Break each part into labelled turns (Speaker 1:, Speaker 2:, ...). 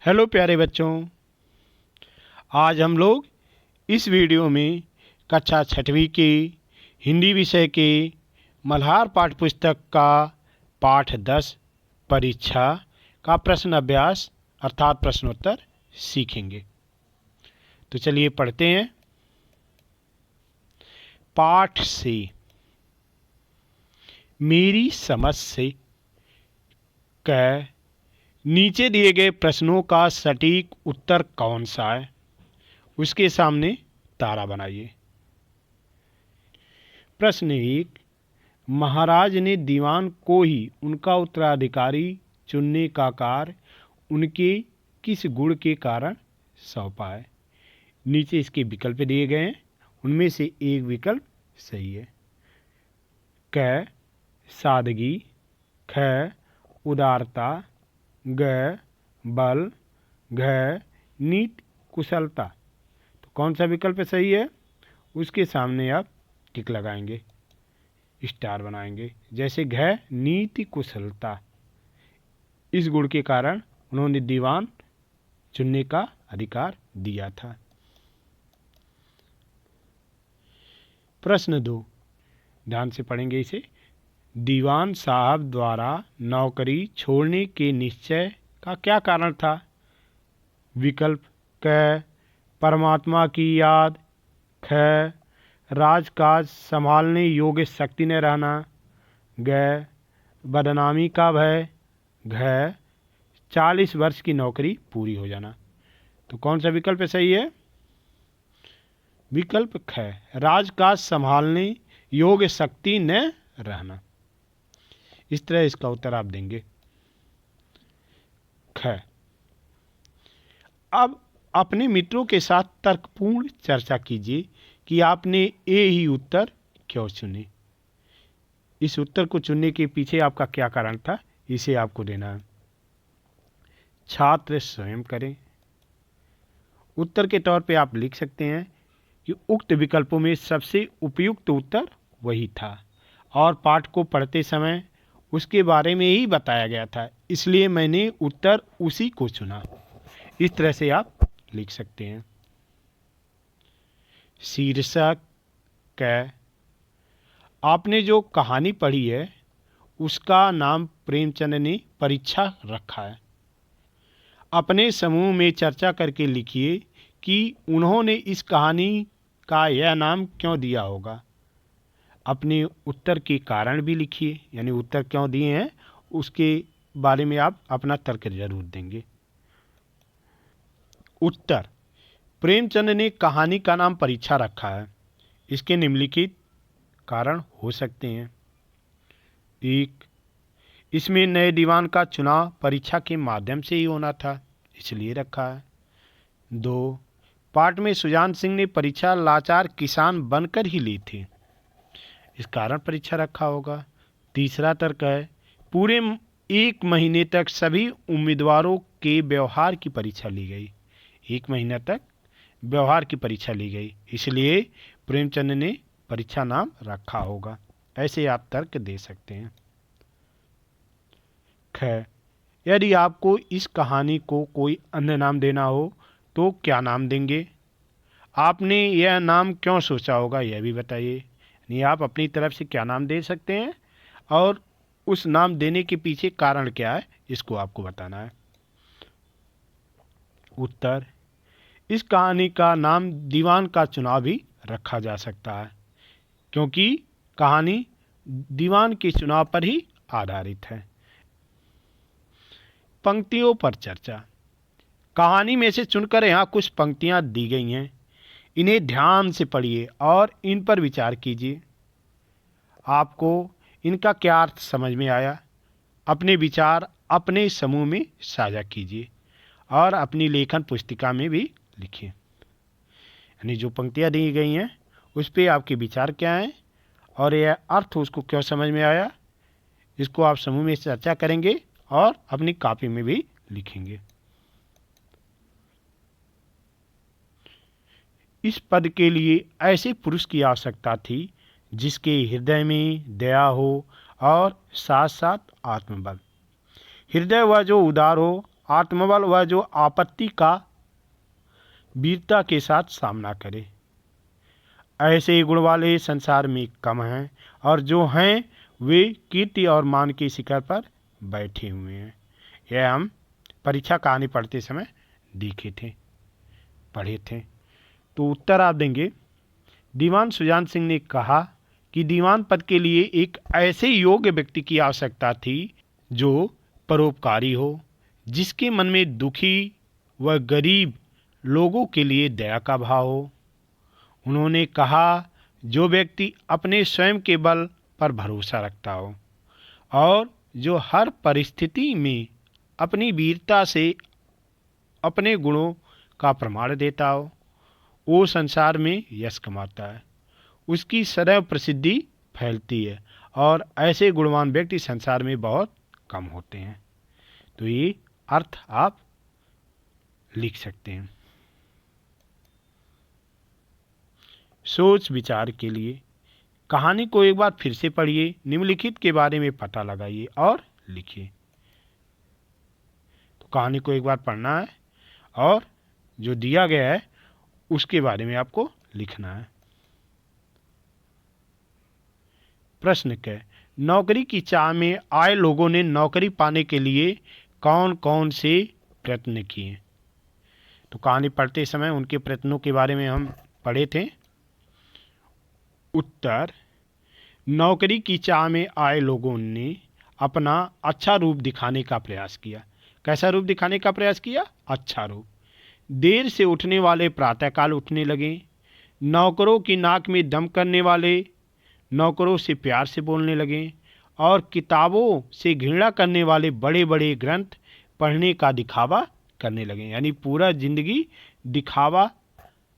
Speaker 1: Hello प्यारे बच्चों, आज हम लोग इस वीडियो में कक्षा छठवीं के हिंदी विषय के मल्हार पाठ्यपुस्तक का पाठ 10 परीक्षा का प्रश्न अभ्यास अर्थात प्रश्नोत्तर सीखेंगे। तो चलिए पढ़ते हैं। पाठ से मेरी समझ से क नीचे दिए गए प्रश्नों का सटीक उत्तर कौन सा है, उसके सामने तारा बनाइए। प्रश्न 1, महाराज ने दीवान को ही उनका उत्तराधिकारी चुनने का कार्य उनके किस गुण के कारण सौंपा है। नीचे इसके विकल्प दिए गए हैं, उनमें से एक विकल्प सही है। क सादगी, ख उदारता, ग बल, घ नीति कुशलता। तो कौन सा विकल्प सही है, उसके सामने आप टिक लगाएंगे, स्टार बनाएंगे। जैसे घ नीति कुशलता, इस गुण के कारण उन्होंने दीवान चुनने का अधिकार दिया था। प्रश्न 2, ध्यान से पढ़ेंगे इसे। दीवान साहब द्वारा नौकरी छोड़ने के निश्चय का क्या कारण था। विकल्प क परमात्मा की याद, ख राजकाज संभालने योग्य शक्ति न रहना, ग बदनामी का भय, घ 40 वर्ष की नौकरी पूरी हो जाना। तो कौन सा विकल्प सही है। विकल्प ख राजकाज संभालने योग्य शक्ति न रहना। इस तरह इसका उत्तर आप देंगे ख। अब अपने मित्रों के साथ तर्कपूर्ण चर्चा कीजिए कि आपने ए ही उत्तर क्यों चुने। इस उत्तर को चुनने के पीछे आपका क्या कारण था, इसे आपको देना है। छात्र स्वयं करें। उत्तर के तौर पे आप लिख सकते हैं कि उक्त विकल्पों में सबसे उपयुक्त उत्तर वही था और पाठ को पढ़ते समय उसके बारे में ही बताया गया था, इसलिए मैंने उत्तर उसी को चुना। इस तरह से आप लिख सकते हैं। शीर्षक क आपने जो कहानी पढ़ी है उसका नाम प्रेमचंद ने परीक्षा रखा है। अपने समूह में चर्चा करके लिखिए कि उन्होंने इस कहानी का यह नाम क्यों दिया होगा। अपने उत्तर के कारण भी लिखिए, यानी उत्तर क्यों दिए हैं उसके बारे में आप अपना तर्क जरूर देंगे। उत्तर, प्रेमचंद ने कहानी का नाम परीक्षा रखा है, इसके निम्नलिखित कारण हो सकते हैं। 1, इसमें नए दीवान का चुनाव परीक्षा के माध्यम से ही होना था, इसलिए रखा है। 2, पाठ में सुजान सिंह ने परीक्षा लाचार किसान बनकर ही ली थी, इस कारण परीक्षा रखा होगा। तीसरा तर्क है, पूरे 1 महीने तक सभी उम्मीदवारों के व्यवहार की परीक्षा ली गई। 1 महीना तक व्यवहार की परीक्षा ली गई, इसलिए प्रेमचंद ने परीक्षा नाम रखा होगा। ऐसे आप तर्क दे सकते हैं। ख, यदि आपको इस कहानी को कोई अन्य नाम देना हो तो क्या नाम देंगे। आपने यह नाम क्यों सोचा होगा, यह भी बताइए। नहीं, आप अपनी तरफ से क्या नाम दे सकते हैं और उस नाम देने के पीछे कारण क्या है, इसको आपको बताना है। उत्तर, इस कहानी का नाम दीवान का चुनाव भी रखा जा सकता है, क्योंकि कहानी दीवान के चुनाव पर ही आधारित है। पंक्तियों पर चर्चा। कहानी में से चुनकर यहाँ कुछ पंक्तियाँ दी गई हैं, इन्हें ध्यान से पढ़िए और इन पर विचार कीजिए। आपको इनका क्या अर्थ समझ में आया। अपने विचार अपने समूह में साझा कीजिए और अपनी लेखन पुस्तिका में भी लिखिए। यानी जो पंक्तियाँ दी गई हैं उस पर आपके विचार क्या हैं और यह अर्थ उसको क्यों समझ में आया, इसको आप समूह में चर्चा करेंगे और अपनी कॉपी में भी लिखेंगे। इस पद के लिए ऐसे पुरुष की आवश्यकता थी जिसके हृदय में दया हो और साथ साथ आत्मबल। हृदय वह जो उदार हो आत्मबल व जो आपत्ति का वीरता के साथ सामना करे। ऐसे गुण वाले संसार में कम हैं और जो हैं वे कीर्ति और मान के शिखर पर बैठे हुए हैं। यह हम परीक्षा कहानी पढ़ते समय देखे थे, पढ़े थे। तो उत्तर आप देंगे, दीवान सुजान सिंह ने कहा कि दीवान पद के लिए एक ऐसे योग्य व्यक्ति की आवश्यकता थी जो परोपकारी हो, जिसके मन में दुखी व गरीब लोगों के लिए दया का भाव हो। उन्होंने कहा जो व्यक्ति अपने स्वयं के बल पर भरोसा रखता हो और जो हर परिस्थिति में अपनी वीरता से अपने गुणों का प्रमाण देता हो, वो संसार में यश कमाता है, उसकी सदैव प्रसिद्धि फैलती है और ऐसे गुणवान व्यक्ति संसार में बहुत कम होते हैं। तो ये अर्थ आप लिख सकते हैं। सोच विचार के लिए कहानी को एक बार फिर से पढ़िए, निम्नलिखित के बारे में पता लगाइए और लिखिए। तो कहानी को एक बार पढ़ना है और जो दिया गया है उसके बारे में आपको लिखना है। प्रश्न क, नौकरी की चाह में आए लोगों ने नौकरी पाने के लिए कौन कौन से प्रयत्न किए। तो कहानी पढ़ते समय उनके प्रयत्नों के बारे में हम पढ़े थे। उत्तर, नौकरी की चाह में आए लोगों ने अपना अच्छा रूप दिखाने का प्रयास किया। कैसा रूप दिखाने का प्रयास किया? अच्छा रूप। देर से उठने वाले प्रातःकाल उठने लगे, नौकरों की नाक में दम करने वाले नौकरों से प्यार से बोलने लगे और किताबों से घृणा करने वाले बड़े बड़े ग्रंथ पढ़ने का दिखावा करने लगे। यानी पूरा जिंदगी दिखावा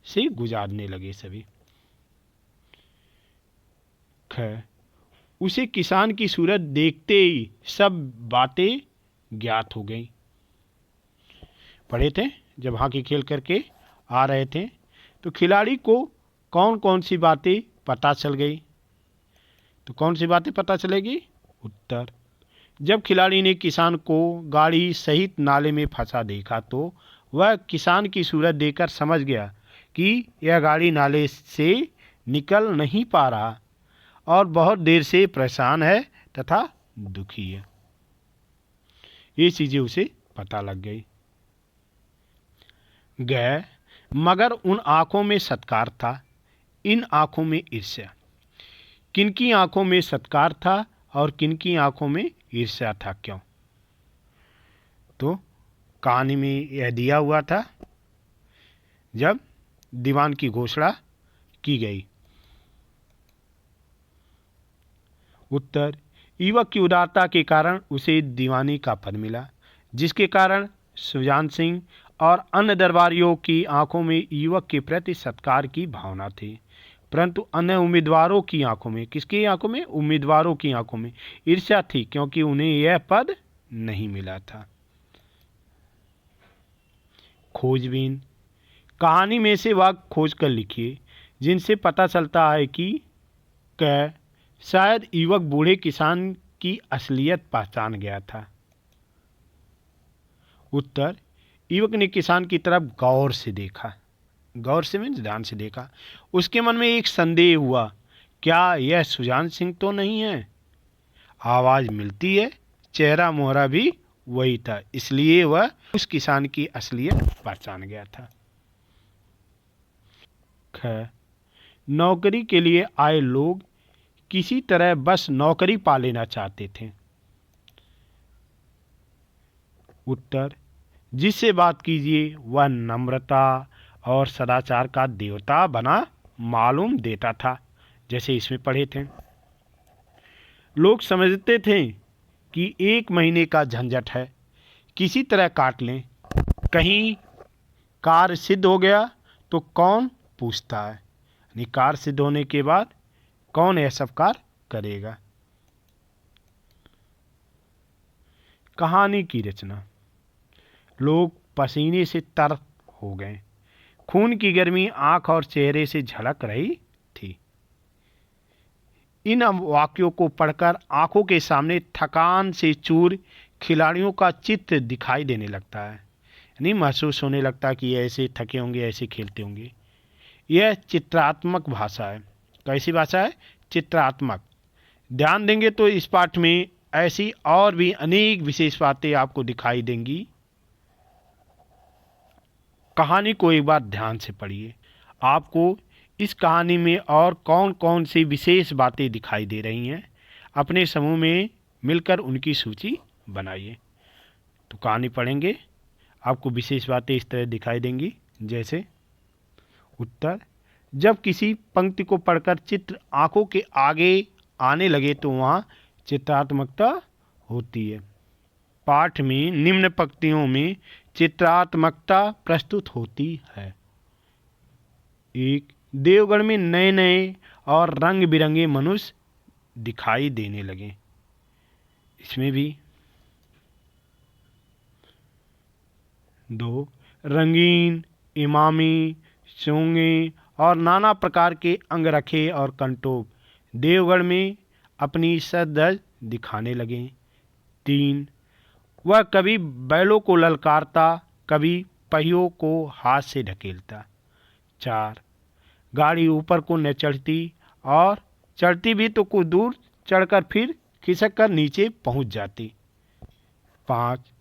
Speaker 1: से गुजारने लगे सभी। उसे किसान की सूरत देखते ही सब बातें ज्ञात हो गई। पढ़े थे जब हॉकी खेल करके आ रहे थे तो खिलाड़ी को कौन कौन सी बातें पता चल गई। तो कौन सी बातें पता चलेगी? उत्तर, जब खिलाड़ी ने किसान को गाड़ी सहित नाले में फंसा देखा तो वह किसान की सूरत देखकर समझ गया कि यह गाड़ी नाले से निकल नहीं पा रहा और बहुत देर से परेशान है तथा दुखी है। ये चीजें उसे पता लग गई। मगर उन आंखों में सत्कार था, इन आंखों में ईर्ष्या। किनकी आंखों में सत्कार था और किनकी आंखों में ईर्ष्या था? क्यों? तो कहानी में यह दिया हुआ था जब दीवान की घोषणा की गई। उत्तर, युवक की उदारता के कारण उसे दीवानी का पद मिला, जिसके कारण सुजान सिंह और अन्य दरबारियों की आंखों में युवक के प्रति सत्कार की भावना थी, परंतु अन्य उम्मीदवारों की आंखों में, किसकी आंखों में? उम्मीदवारों की आंखों में ईर्ष्या थी, क्योंकि उन्हें यह पद नहीं मिला था। खोजबीन, कहानी में से वाक्य खोज कर लिखिए जिनसे पता चलता है कि शायद युवक बूढ़े किसान की असलियत पहचान गया था। उत्तर, युवक ने किसान की तरफ गौर से देखा। गौर से मीन्स ध्यान से देखा। उसके मन में एक संदेह हुआ, क्या यह सुजान सिंह तो नहीं है? आवाज मिलती है, चेहरा मोहरा भी वही था, इसलिए वह उस किसान की असलियत पहचान गया था। नौकरी के लिए आए लोग किसी तरह बस नौकरी पा लेना चाहते थे। उत्तर, जिससे बात कीजिए वह नम्रता और सदाचार का देवता बना मालूम देता था, जैसे इसमें पढ़े थे। लोग समझते थे कि 1 महीने का झंझट है, किसी तरह काट लें, कहीं कार्य सिद्ध हो गया तो कौन पूछता है, यानी कार्य सिद्ध होने के बाद कौन यह सब कार्य करेगा। कहानी की रचना, लोग पसीने से तर हो गए, खून की गर्मी आंख और चेहरे से झलक रही थी। इन वाक्यों को पढ़कर आंखों के सामने थकान से चूर खिलाड़ियों का चित्र दिखाई देने लगता है, यानी महसूस होने लगता है कि ये ऐसे थके होंगे, ऐसे खेलते होंगे। यह चित्रात्मक भाषा है। कैसी भाषा है? चित्रात्मक। ध्यान देंगे तो इस पाठ में ऐसी और भी अनेक विशेष बातें आपको दिखाई देंगी। कहानी को एक बार ध्यान से पढ़िए। आपको इस कहानी में और कौन कौन सी विशेष बातें दिखाई दे रही हैं, अपने समूह में मिलकर उनकी सूची बनाइए। तो कहानी पढ़ेंगे, आपको विशेष बातें इस तरह दिखाई देंगी। जैसे उत्तर, जब किसी पंक्ति को पढ़कर चित्र आंखों के आगे आने लगे तो वहाँ चित्रात्मकता होती है। पाठ में निम्न पंक्तियों में चित्रात्मकता प्रस्तुत होती है। 1, देवगढ़ में नए नए और रंग बिरंगे मनुष्य दिखाई देने लगे। इसमें भी 2, रंगीन, इमामी, चोंगे और नाना प्रकार के अंगरखे और कंटोप देवगढ़ में अपनी सदज दिखाने लगे। 3, वह कभी बैलों को ललकारता, कभी पहियों को हाथ से ढकेलता। 4, गाड़ी ऊपर को न चढ़ती और चढ़ती भी तो कुछ दूर चढ़कर फिर खिसक कर नीचे पहुंच जाती। 5,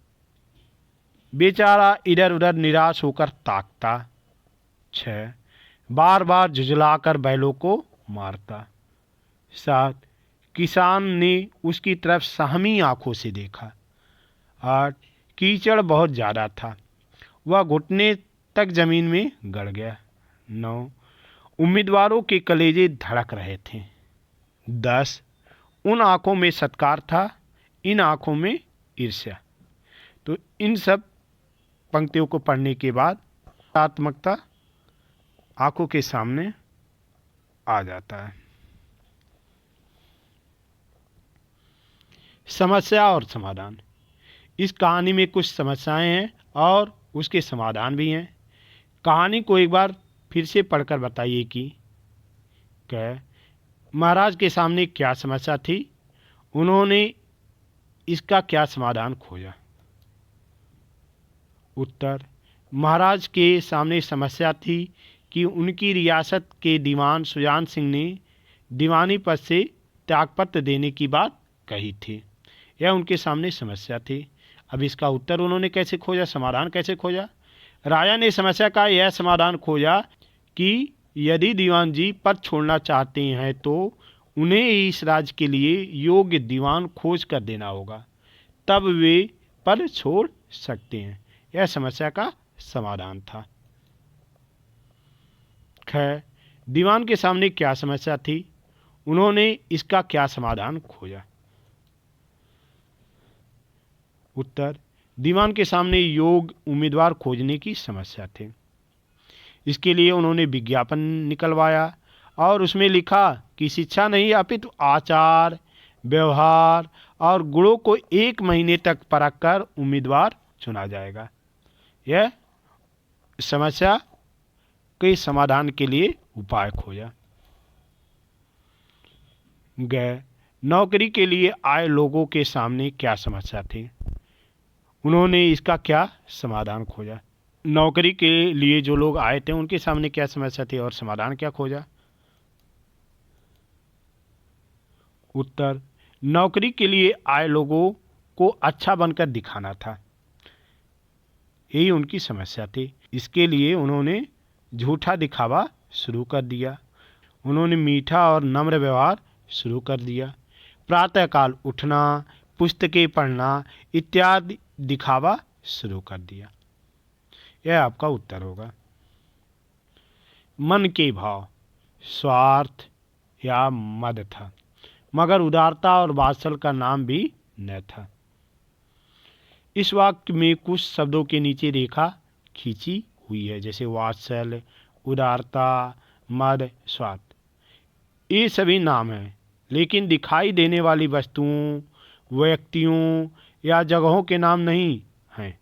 Speaker 1: बेचारा इधर उधर निराश होकर ताकता। 6, बार बार झुझलाकर बैलों को मारता। 7, किसान ने उसकी तरफ सहमी आंखों से देखा। 8, कीचड़ बहुत ज़्यादा था, वह घुटने तक जमीन में गड़ गया। 9, उम्मीदवारों के कलेजे धड़क रहे थे। 10, उन आंखों में सत्कार था, इन आंखों में ईर्ष्या। तो इन सब पंक्तियों को पढ़ने के बाद चित्रात्मकता आंखों के सामने आ जाता है। समस्या और समाधान। इस कहानी में कुछ समस्याएं हैं और उसके समाधान भी हैं। कहानी को एक बार फिर से पढ़कर बताइए कि महाराज के सामने क्या समस्या थी, उन्होंने इसका क्या समाधान खोजा। उत्तर, महाराज के सामने समस्या थी कि उनकी रियासत के दीवान सुजान सिंह ने दीवानी पद से त्यागपत्र देने की बात कही थी। यह उनके सामने समस्या थी। अब इसका उत्तर उन्होंने कैसे खोजा, समाधान कैसे खोजा? राजा ने समस्या का यह समाधान खोजा कि यदि दीवान जी पद छोड़ना चाहते हैं तो उन्हें ही इस राज्य के लिए योग्य दीवान खोज कर देना होगा, तब वे पद छोड़ सकते हैं। यह समस्या का समाधान था। खैर, दीवान के सामने क्या समस्या थी, उन्होंने इसका क्या समाधान खोजा? उत्तर, दीवान के सामने योग्य उम्मीदवार खोजने की समस्या थी। इसके लिए उन्होंने विज्ञापन निकलवाया और उसमें लिखा कि शिक्षा नहीं अपितु आचार, व्यवहार और गुणों को 1 महीने तक परख कर उम्मीदवार चुना जाएगा। यह समस्या के समाधान के लिए उपाय खोजा गए। नौकरी के लिए आए लोगों के सामने क्या समस्या थी, उन्होंने इसका क्या समाधान खोजा। नौकरी के लिए जो लोग आए थे उनके सामने क्या समस्या थी और समाधान क्या खोजा। उत्तर, नौकरी के लिए आए लोगों को अच्छा बनकर दिखाना था, यही उनकी समस्या थी। इसके लिए उन्होंने झूठा दिखावा शुरू कर दिया। उन्होंने मीठा और नम्र व्यवहार शुरू कर दिया। प्रातःकाल उठना, पुस्तकें पढ़ना इत्यादि दिखावा शुरू कर दिया। यह आपका उत्तर होगा। मन के भाव, स्वार्थ या मद था, मगर उदारता और वात्सल्य का नाम भी न था। इस वाक्य में कुछ शब्दों के नीचे रेखा खींची हुई है, जैसे वात्सल्य, उदारता, मद, स्वार्थ। ये सभी नाम हैं, लेकिन दिखाई देने वाली वस्तुओं, व्यक्तियों या जगहों के नाम नहीं हैं।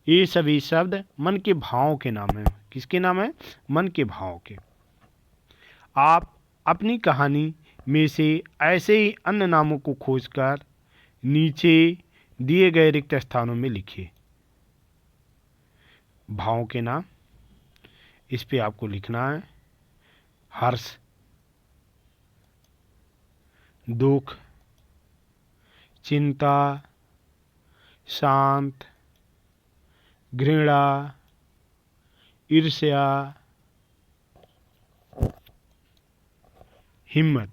Speaker 1: ये सभी शब्द मन के भावों के नाम हैं। किसके नाम हैं? मन के भावों के। आप अपनी कहानी में से ऐसे ही अन्य नामों को खोजकर नीचे दिए गए रिक्त स्थानों में लिखिए भावों के नाम। इस पे आपको लिखना है हर्ष, दुख, चिंता, शांत, घृणा, ईर्ष्या, हिम्मत।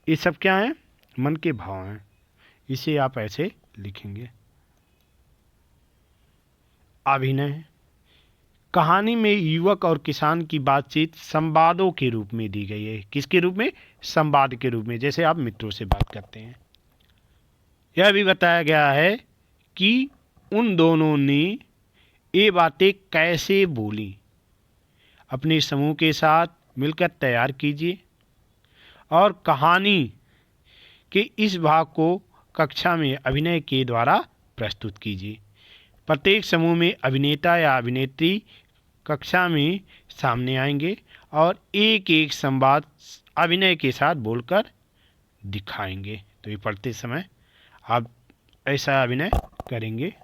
Speaker 1: ये सब क्या है? मन के भाव हैं। इसे आप ऐसे लिखेंगे। अभिनय। कहानी में युवक और किसान की बातचीत संवादों के रूप में दी गई है। किसके रूप में? संवाद के रूप में, जैसे आप मित्रों से बात करते हैं। यह भी बताया गया है कि उन दोनों ने ये बातें कैसे बोली। अपने समूह के साथ मिलकर तैयार कीजिए और कहानी के इस भाग को कक्षा में अभिनय के द्वारा प्रस्तुत कीजिए। प्रत्येक समूह में अभिनेता या अभिनेत्री कक्षा में सामने आएंगे और एक एक संवाद अभिनय के साथ बोलकर दिखाएंगे। तो ये पढ़ते समय आप ऐसा अभिनय करेंगे।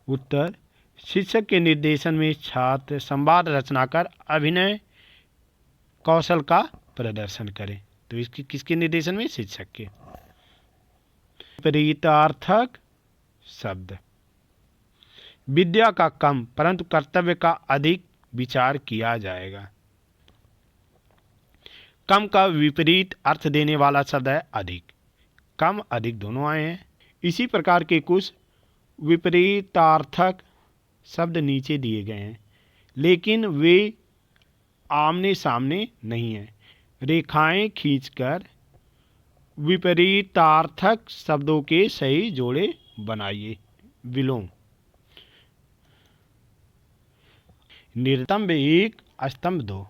Speaker 1: उत्तर, शिक्षक के निर्देशन में छात्र संवाद रचना कर अभिनय कौशल का प्रदर्शन करें। तो इसकी किसके निर्देशन में? शिक्षक के। विपरीतार्थक शब्द। विद्या का कम परंतु कर्तव्य का अधिक विचार किया जाएगा। कम का विपरीत अर्थ देने वाला शब्द है अधिक। कम अधिक दोनों आए हैं। इसी प्रकार के कुछ विपरीतार्थक शब्द नीचे दिए गए हैं, लेकिन वे आमने सामने नहीं हैं। रेखाएं खींचकर विपरीतार्थक शब्दों के सही जोड़े बनाइए। विलोम। स्तंभ 1, स्तंभ 2।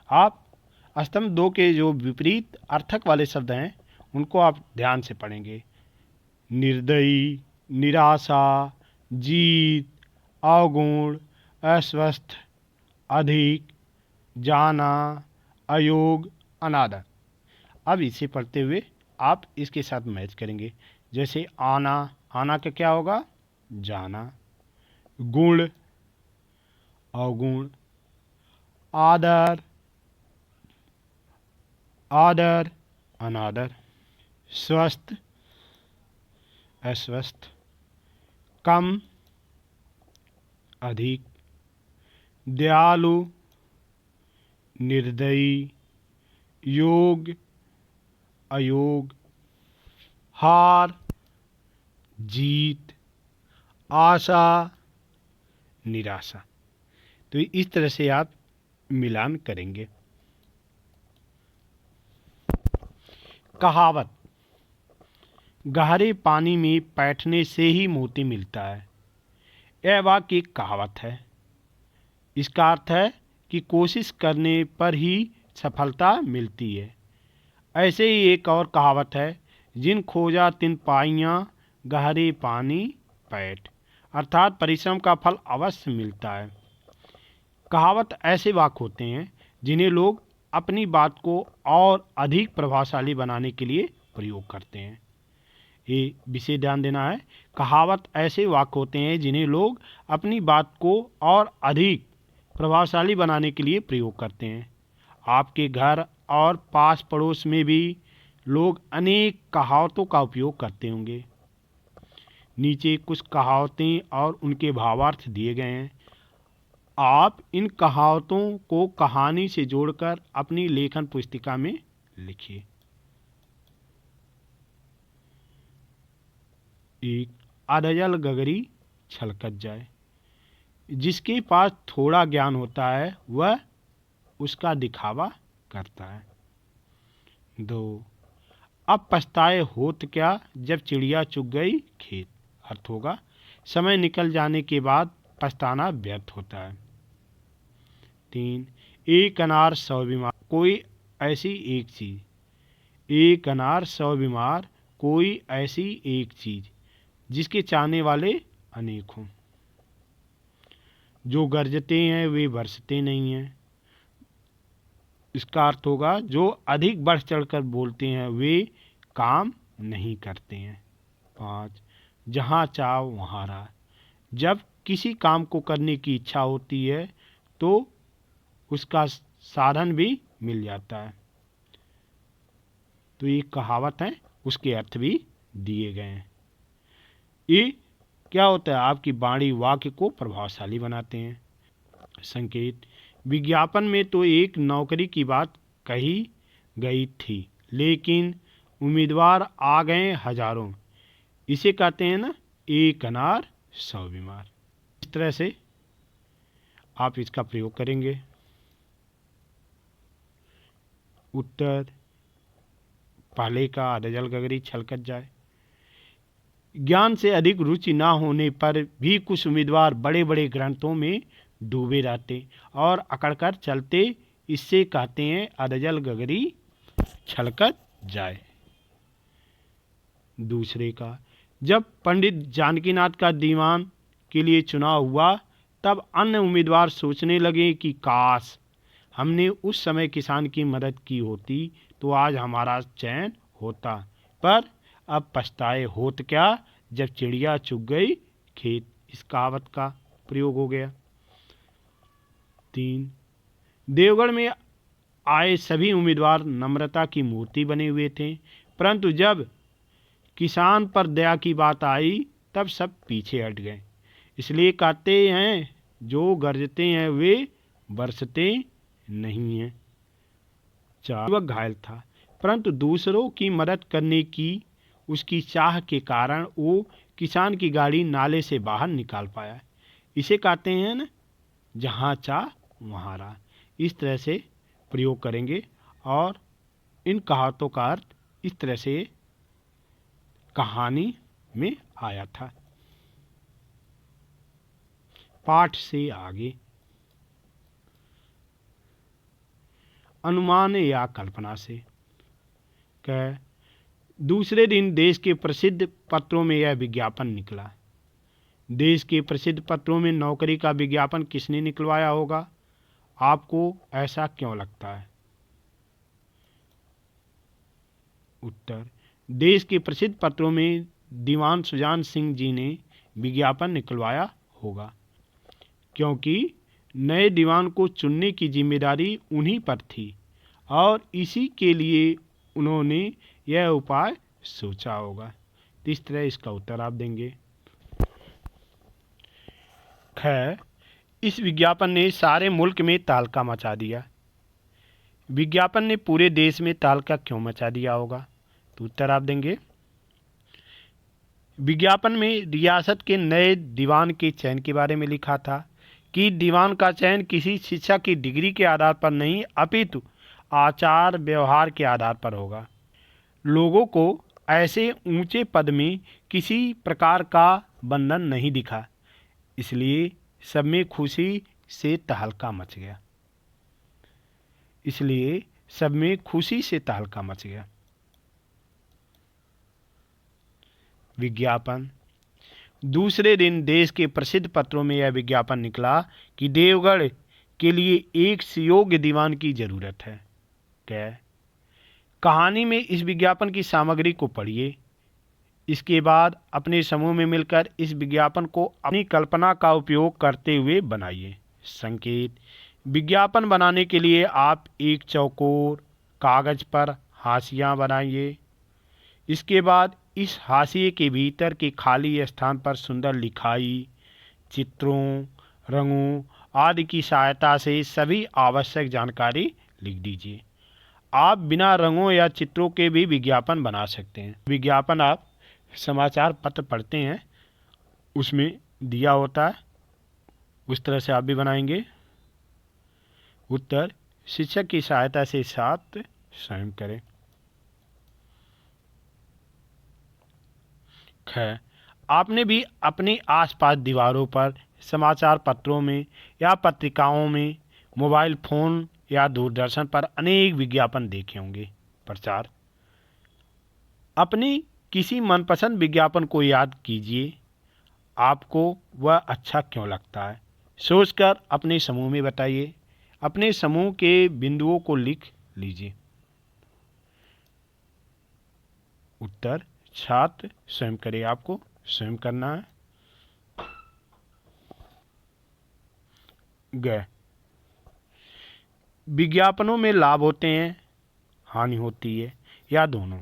Speaker 1: आप स्तंभ 2 के जो विपरीत अर्थक वाले शब्द हैं उनको आप ध्यान से पढ़ेंगे। निर्दयी, निराशा, जीत, अवगुण, अस्वस्थ, अधिक, जाना, अयोग, अनादर। अब इसे पढ़ते हुए आप इसके साथ मैच करेंगे। जैसे आना, आना का क्या होगा? जाना। गुण, अवगुण। आदर, आदर, अनादर। स्वस्थ, अस्वस्थ। कम, अधिक। दयालु, निर्दयी, योग, अयोग। हार, जीत, आशा, निराशा। तो इस तरह से आप मिलान करेंगे। कहावत। गहरे पानी में बैठने से ही मोती मिलता है। यह वाक्य एक कहावत है। इसका अर्थ है कि कोशिश करने पर ही सफलता मिलती है। ऐसे ही एक और कहावत है, जिन खोजा तिन पाइयाँ गहरे पानी पैठ, अर्थात परिश्रम का फल अवश्य मिलता है। कहावत ऐसे वाक्य होते हैं जिन्हें लोग अपनी बात को और अधिक प्रभावशाली बनाने के लिए प्रयोग करते हैं। ये विशेष ध्यान देना है। कहावत ऐसे वाक्य होते हैं जिन्हें लोग अपनी बात को और अधिक प्रभावशाली बनाने के लिए प्रयोग करते हैं। आपके घर और पास पड़ोस में भी लोग अनेक कहावतों का उपयोग करते होंगे। नीचे कुछ कहावतें और उनके भावार्थ दिए गए हैं। आप इन कहावतों को कहानी से जोड़कर अपनी लेखन पुस्तिका में लिखिए। एक, अधजल गगरी छलकत जाए। जिसके पास थोड़ा ज्ञान होता है वह उसका दिखावा करता है। 2, अब पछताए होत क्या जब चिड़िया चुग गई खेत। अर्थ होगा, समय निकल जाने के बाद पछताना व्यर्थ होता है। 3, एक अनार 100 बीमार कोई ऐसी एक चीज। एक अनार 100 बीमार कोई ऐसी एक चीज जिसके चाहने वाले अनेक हों। जो गरजते हैं वे बरसते नहीं हैं। इसका अर्थ होगा, जो अधिक बढ़ चढ़कर बोलते हैं वे काम नहीं करते हैं। 5 जहाँ चाह वहाँ राह। जब किसी काम को करने की इच्छा होती है तो उसका साधन भी मिल जाता है। तो ये कहावत है, उसके अर्थ भी दिए गए हैं। ये क्या होता है, आपकी वाणी वाक्य को प्रभावशाली बनाते हैं। संकेत, विज्ञापन में तो एक नौकरी की बात कही गई थी, लेकिन उम्मीदवार आ गए हजारों। इसे कहते हैं ना, एक अनार 100 बीमार। इस तरह से आप इसका प्रयोग करेंगे। उत्तर, पहले का अधजल गगरी छलकत जाए। ज्ञान से अधिक रुचि ना होने पर भी कुछ उम्मीदवार बड़े बड़े ग्रंथों में डूबे रहते और अकड़कर चलते। इससे कहते हैं अधजल गगरी छलकत जाए। दूसरे का, जब पंडित जानकीनाथ का दीवान के लिए चुनाव हुआ तब अन्य उम्मीदवार सोचने लगे कि काश हमने उस समय किसान की मदद की होती तो आज हमारा चयन होता, पर अब पछताए होत क्या जब चिड़िया चुग गई खेत। इस कहावत का प्रयोग हो गया। 3 देवगढ़ में आए सभी उम्मीदवार नम्रता की मूर्ति बने हुए थे, परंतु जब किसान पर दया की बात आई तब सब पीछे हट गए। इसलिए कहते हैं जो गरजते हैं वे बरसते नहीं हैं। 4 युवक घायल था, परंतु दूसरों की मदद करने की उसकी चाह के कारण वो किसान की गाड़ी नाले से बाहर निकाल पाया। इसे कहते हैं ना, जहाँ चाह वहाँ राह। इस तरह से प्रयोग करेंगे और इन कहावतों का अर्थ इस तरह से कहानी में आया था। पाठ से आगे, अनुमान या कल्पना से। कह, दूसरे दिन देश के प्रसिद्ध पत्रों में यह विज्ञापन निकला। देश के प्रसिद्ध पत्रों में नौकरी का विज्ञापन किसने निकलवाया होगा? आपको ऐसा क्यों लगता है? उत्तर, देश के प्रसिद्ध पत्रों में दीवान सुजान सिंह जी ने विज्ञापन निकलवाया होगा, क्योंकि नए दीवान को चुनने की जिम्मेदारी उन्हीं पर थी और इसी के लिए उन्होंने यह उपाय सोचा होगा। तो इस तरह इसका उत्तर आप देंगे। खैर, इस विज्ञापन ने सारे मुल्क में तहलका मचा दिया। विज्ञापन ने पूरे देश में तहलका क्यों मचा दिया होगा? तो उत्तर आप देंगे। विज्ञापन में रियासत के नए दीवान के चयन के बारे में लिखा था कि दीवान का चयन किसी शिक्षा की डिग्री के आधार पर नहीं अपितु आचार व्यवहार के आधार पर होगा। लोगों को ऐसे ऊंचे पद में किसी प्रकार का बंधन नहीं दिखा, इसलिए सब में खुशी से तहलका मच गया। विज्ञापन, दूसरे दिन देश के प्रसिद्ध पत्रों में यह विज्ञापन निकला कि देवगढ़ के लिए एक सुयोग्य दीवान की जरूरत है। क्या? कहानी में इस विज्ञापन की सामग्री को पढ़िए। इसके बाद अपने समूह में मिलकर इस विज्ञापन को अपनी कल्पना का उपयोग करते हुए बनाइए। संकेत, विज्ञापन बनाने के लिए आप एक चौकोर कागज पर हाशिया बनाइए। इसके बाद इस हाशिए के भीतर के खाली स्थान पर सुंदर लिखाई, चित्रों, रंगों आदि की सहायता से सभी आवश्यक जानकारी लिख दीजिए। आप बिना रंगों या चित्रों के भी विज्ञापन बना सकते हैं। विज्ञापन आप समाचार पत्र पढ़ते हैं, उसमें दिया होता है, उस तरह से आप भी बनाएंगे। उत्तर, शिक्षक की सहायता से साथ स्वयं करें। खैर, आपने भी अपने आसपास दीवारों पर, समाचार पत्रों में या पत्रिकाओं में, मोबाइल फोन या दूरदर्शन पर अनेक विज्ञापन देखे होंगे। प्रचार, अपनी किसी मनपसंद विज्ञापन को याद कीजिए। आपको वह अच्छा क्यों लगता है, सोचकर अपने समूह में बताइए। अपने समूह के बिंदुओं को लिख लीजिए। उत्तर, छात्र स्वयं करें, आपको स्वयं करना है। ग, विज्ञापनों में लाभ होते हैं, हानि होती है, या दोनों।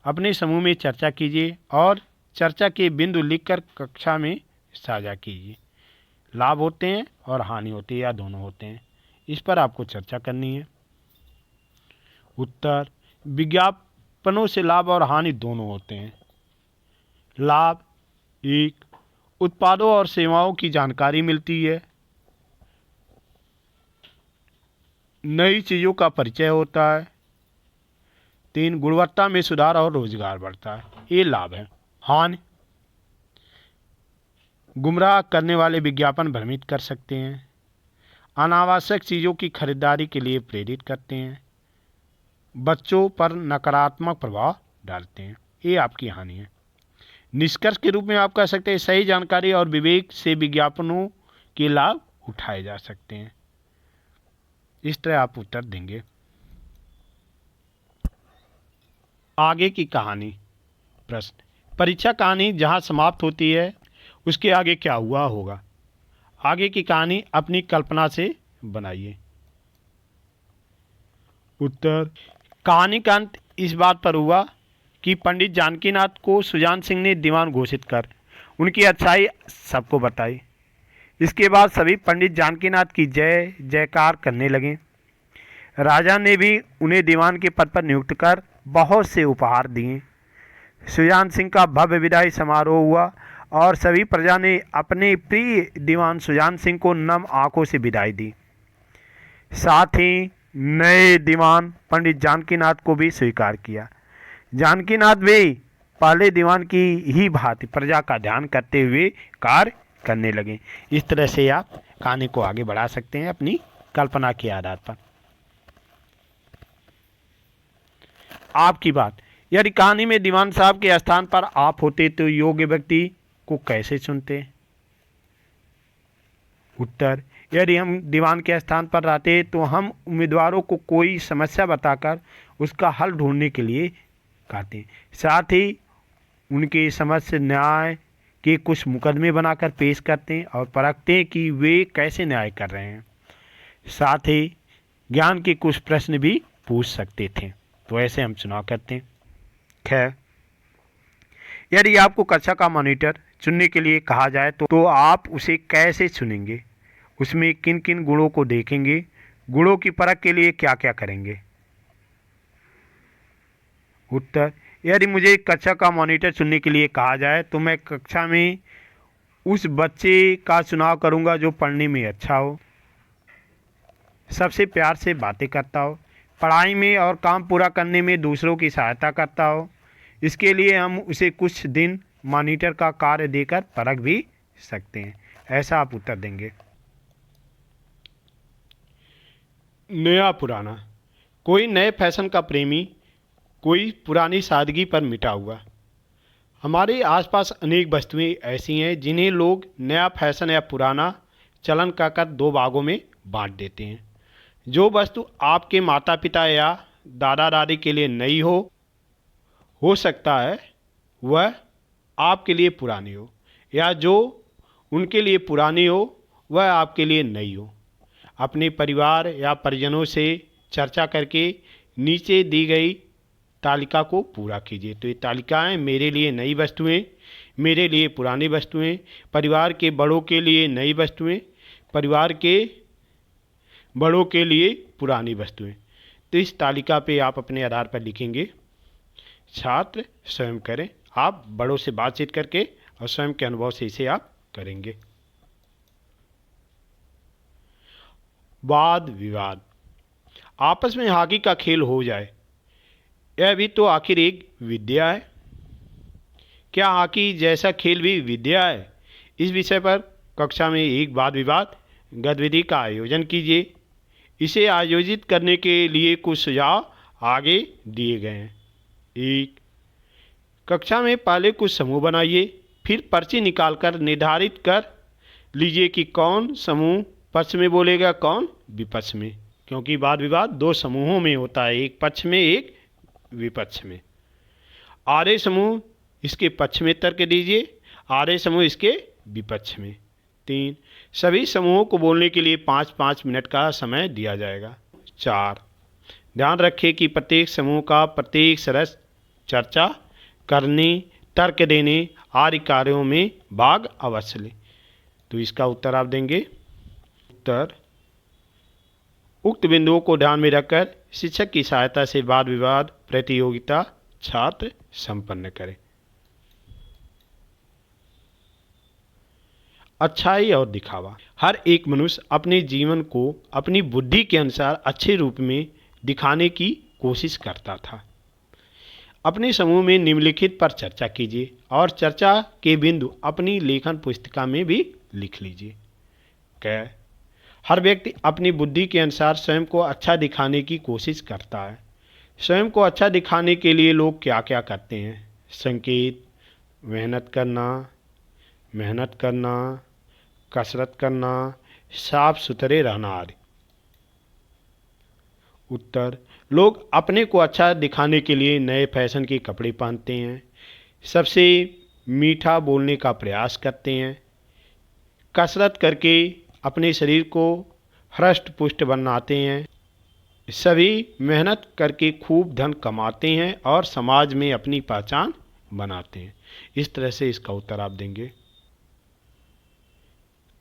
Speaker 1: अपने समूह में चर्चा कीजिए और चर्चा के बिंदु लिखकर कक्षा में साझा कीजिए। लाभ होते हैं और हानि होती है या दोनों होते हैं, इस पर आपको चर्चा करनी है। उत्तर, विज्ञापनों से लाभ और हानि दोनों होते हैं। लाभ, 1, उत्पादों और सेवाओं की जानकारी मिलती है, नई चीज़ों का परिचय होता है। 3, गुणवत्ता में सुधार और रोजगार बढ़ता है, ये लाभ है। हानि, गुमराह करने वाले विज्ञापन भ्रमित कर सकते हैं, अनावश्यक चीज़ों की खरीदारी के लिए प्रेरित करते हैं, बच्चों पर नकारात्मक प्रभाव डालते हैं, ये आपकी हानि है। निष्कर्ष के रूप में आप कह सकते हैं सही जानकारी और विवेक से विज्ञापनों के लाभ उठाए जा सकते हैं। इस तरह आप उत्तर देंगे। आगे की कहानी। प्रश्न, परीक्षा कहानी जहां समाप्त होती है उसके आगे क्या हुआ होगा? आगे की कहानी अपनी कल्पना से बनाइए। उत्तर, कहानी का अंत इस बात पर हुआ कि पंडित जानकीनाथ को सुजान सिंह ने दीवान घोषित कर उनकी अच्छाई सबको बताई। इसके बाद सभी पंडित जानकीनाथ की जय जयकार करने लगे। राजा ने भी उन्हें दीवान के पद पर नियुक्त कर बहुत से उपहार दिए। सुजान सिंह का भव्य विदाई समारोह हुआ और सभी प्रजा ने अपने प्रिय दीवान सुजान सिंह को नम आंखों से विदाई दी। साथ ही नए दीवान पंडित जानकीनाथ को भी स्वीकार किया। जानकीनाथ भी पहले दीवान की ही भांति प्रजा का ध्यान करते हुए कार्य करने लगे। इस तरह से आप कहानी को आगे बढ़ा सकते हैं अपनी कल्पना के आधार पर। आपकी बात, यदि कहानी में दीवान साहब के स्थान पर आप होते तो योग्य व्यक्ति को कैसे चुनते? उत्तर, यदि हम दीवान के स्थान पर रहते तो हम उम्मीदवारों को कोई समस्या बताकर उसका हल ढूंढने के लिए कहते, साथ ही उनके समस्या न्याय के कुछ मुकदमे बनाकर पेश करते और परखते कि वे कैसे न्याय कर रहे हैं। साथ ही ज्ञान के कुछ प्रश्न भी पूछ सकते थे। तो ऐसे हम चुनाव करते हैं। खैर, यदि आपको कक्षा का मॉनिटर चुनने के लिए कहा जाए तो आप उसे कैसे चुनेंगे? उसमें किन किन गुणों को देखेंगे? गुणों की परख के लिए क्या क्या करेंगे? उत्तर, यदि मुझे कक्षा का मॉनिटर चुनने के लिए कहा जाए तो मैं कक्षा में उस बच्चे का चुनाव करूंगा जो पढ़ने में अच्छा हो, सबसे प्यार से बातें करता हो, पढ़ाई में और काम पूरा करने में दूसरों की सहायता करता हो। इसके लिए हम उसे कुछ दिन मॉनिटर का कार्य देकर परख भी सकते हैं। ऐसा आप उत्तर देंगे। नया पुराना, कोई नए फैशन का प्रेमी, कोई पुरानी सादगी पर मिटा हुआ। हमारे आसपास अनेक वस्तुएं ऐसी हैं जिन्हें लोग नया फैशन या पुराना चलन कहकर दो भागों में बांट देते हैं। जो वस्तु आपके माता पिता या दादा दादी के लिए नई हो सकता है वह आपके लिए पुरानी हो, या जो उनके लिए पुरानी हो वह आपके लिए नई हो। अपने परिवार या परिजनों से चर्चा करके नीचे दी गई तालिका को पूरा कीजिए। तो ये तालिकाएं मेरे लिए नई वस्तुएं, मेरे लिए पुरानी वस्तुएं, परिवार के बड़ों के लिए नई वस्तुएं, परिवार के बड़ों के लिए पुरानी वस्तुएं। तो इस तालिका पे आप अपने आधार पर लिखेंगे। छात्र स्वयं करें, आप बड़ों से बातचीत करके और स्वयं के अनुभव से इसे आप करेंगे। वाद विवाद, आपस में हॉकी का खेल हो जाए, यह भी तो आखिर एक विद्या है। क्या हॉकी जैसा खेल भी विद्या है? इस विषय पर कक्षा में एक वाद विवाद गतिविधि का आयोजन कीजिए। इसे आयोजित करने के लिए कुछ सुझाव आगे दिए गए हैं। 1, कक्षा में पहले कुछ समूह बनाइए, फिर पर्ची निकालकर निर्धारित कर लीजिए कि कौन समूह पक्ष में बोलेगा, कौन विपक्ष में, क्योंकि वाद विवाद दो समूहों में होता है, एक पक्ष में एक विपक्ष में। आधे समूह इसके पक्ष में तर्क दीजिए, आधे समूह इसके विपक्ष में। 3, सभी समूहों को बोलने के लिए 5-5 मिनट का समय दिया जाएगा। 4, ध्यान रखें कि प्रत्येक समूह का प्रत्येक सदस्य चर्चा करने, तर्क देने आदि कार्यों में भाग अवश्य ले। तो इसका उत्तर आप देंगे। उत्तर, उक्त बिंदुओं को ध्यान में रखकर शिक्षक की सहायता से वाद विवाद प्रतियोगिता छात्र संपन्न करें। अच्छाई और दिखावा। हर एक मनुष्य अपने जीवन को अपनी बुद्धि के अनुसार अच्छे रूप में दिखाने की कोशिश करता था। अपने समूह में निम्नलिखित पर चर्चा कीजिए और चर्चा के बिंदु अपनी लेखन पुस्तिका में भी लिख लीजिए। क्या? हर व्यक्ति अपनी बुद्धि के अनुसार स्वयं को अच्छा दिखाने की कोशिश करता है। स्वयं को अच्छा दिखाने के लिए लोग क्या क्या करते हैं? संकेत, मेहनत करना, कसरत करना, साफ सुथरे रहना आदि। उत्तर, लोग अपने को अच्छा दिखाने के लिए नए फैशन के कपड़े पहनते हैं, सबसे मीठा बोलने का प्रयास करते हैं, कसरत करके अपने शरीर को हृष्ट पुष्ट बनाते हैं, सभी मेहनत करके खूब धन कमाते हैं और समाज में अपनी पहचान बनाते हैं। इस तरह से इसका उत्तर आप देंगे।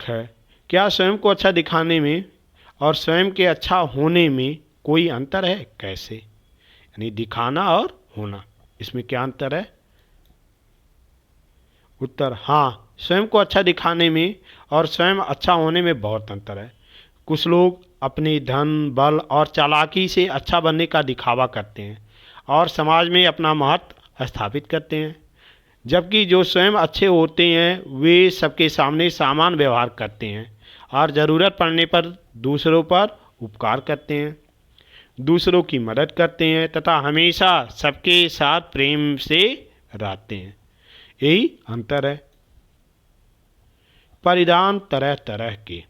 Speaker 1: क्या स्वयं को अच्छा दिखाने में और स्वयं के अच्छा होने में कोई अंतर है? कैसे? यानी दिखाना और होना, इसमें क्या अंतर है? उत्तर, हाँ, स्वयं को अच्छा दिखाने में और स्वयं अच्छा होने में बहुत अंतर है। कुछ लोग अपने धन, बल और चालाकी से अच्छा बनने का दिखावा करते हैं और समाज में अपना महत्व स्थापित करते हैं, जबकि जो स्वयं अच्छे होते हैं वे सबके सामने समान व्यवहार करते हैं और ज़रूरत पड़ने पर दूसरों पर उपकार करते हैं, दूसरों की मदद करते हैं तथा हमेशा सबके साथ प्रेम से रहते हैं। यही अंतर है। परिधान तरह तरह के।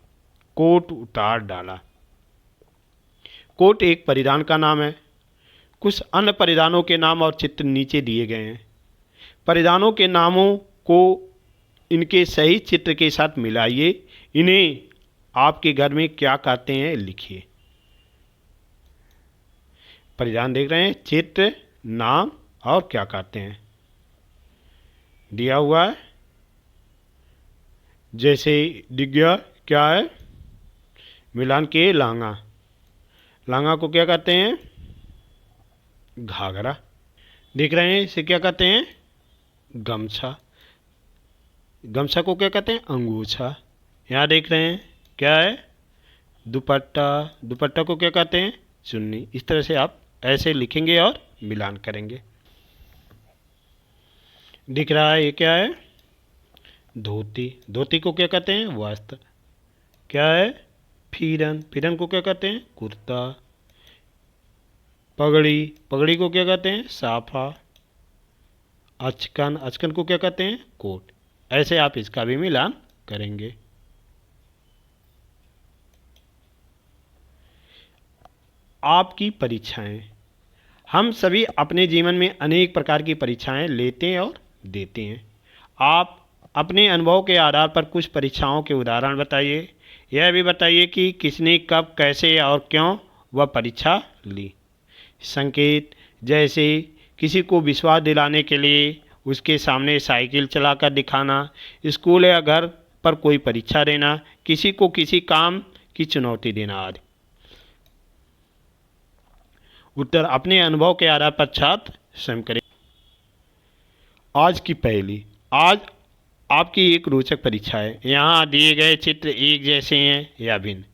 Speaker 1: कोट उतार डाला। कोट एक परिधान का नाम है। कुछ अन्य परिधानों के नाम और चित्र नीचे दिए गए हैं। परिधानों के नामों को इनके सही चित्र के साथ मिलाइए। इन्हें आपके घर में क्या कहते हैं लिखिए। परिधान देख रहे हैं, चित्र, नाम और क्या कहते हैं दिया हुआ है। जैसे दिख गया, क्या है? मिलान के लांगा। लांगा को क्या कहते हैं? घाघरा। देख रहे हैं, इसे क्या कहते हैं? गमछा। गमछा को क्या कहते हैं? अंगूछा। यहाँ देख रहे हैं, क्या है? दुपट्टा। दुपट्टा को क्या कहते हैं? चुन्नी। इस तरह से आप ऐसे लिखेंगे और मिलान करेंगे। दिख रहा है, ये क्या है? धोती। धोती को क्या कहते हैं? वस्त्र। क्या है? फीरन। फीरन को क्या कहते हैं? कुर्ता। पगड़ी। पगड़ी को क्या कहते हैं? साफा। अचकन। अचकन को क्या कहते हैं? कोट। ऐसे आप इसका भी मिलान करेंगे। आपकी परीक्षाएं। हम सभी अपने जीवन में अनेक प्रकार की परीक्षाएं लेते और देते हैं। आप अपने अनुभव के आधार पर कुछ परीक्षाओं के उदाहरण बताइए। यह भी बताइए कि किसने कब, कैसे और क्यों वह परीक्षा ली। संकेत, जैसे किसी को विश्वास दिलाने के लिए उसके सामने साइकिल चलाकर दिखाना, स्कूल या घर पर कोई परीक्षा देना, किसी को किसी काम की चुनौती देना आदि। उत्तर, अपने अनुभव के आधार पर छात्र स्वयं करें। आज की पहली। आज आपकी एक रोचक परीक्षा है। यहाँ दिए गए चित्र एक जैसे हैं या भिन्न।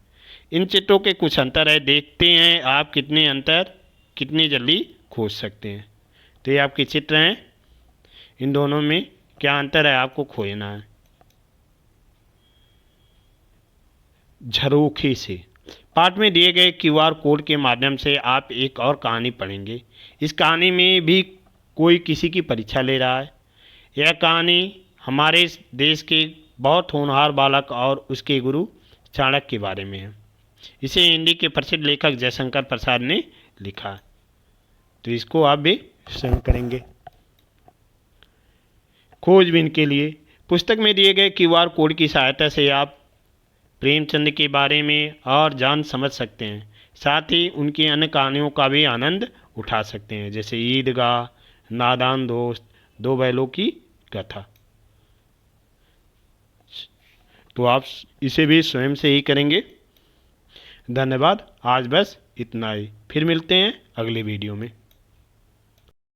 Speaker 1: इन चित्रों के कुछ अंतर है, देखते हैं आप कितने अंतर कितनी जल्दी खोज सकते हैं। तो ये आपके चित्र हैं, इन दोनों में क्या अंतर है आपको खोजना है। झरोखे से। पाठ में दिए गए क्यूआर कोड के माध्यम से आप एक और कहानी पढ़ेंगे। इस कहानी में भी कोई किसी की परीक्षा ले रहा है। यह कहानी हमारे देश के बहुत होनहार बालक और उसके गुरु चाणक्य के बारे में है। इसे हिंदी के प्रसिद्ध लेखक जयशंकर प्रसाद ने लिखा। तो इसको आप भी स्वयं करेंगे। खोजबीन के लिए पुस्तक में दिए गए QR कोड की सहायता से आप प्रेमचंद के बारे में और जान समझ सकते हैं। साथ ही उनकी अन्य कहानियों का भी आनंद उठा सकते हैं, जैसे ईदगाह, नादान दोस्त, दो बैलों की कथा। तो आप इसे भी स्वयं से ही करेंगे। धन्यवाद। आज बस इतना ही, फिर मिलते हैं अगले वीडियो में।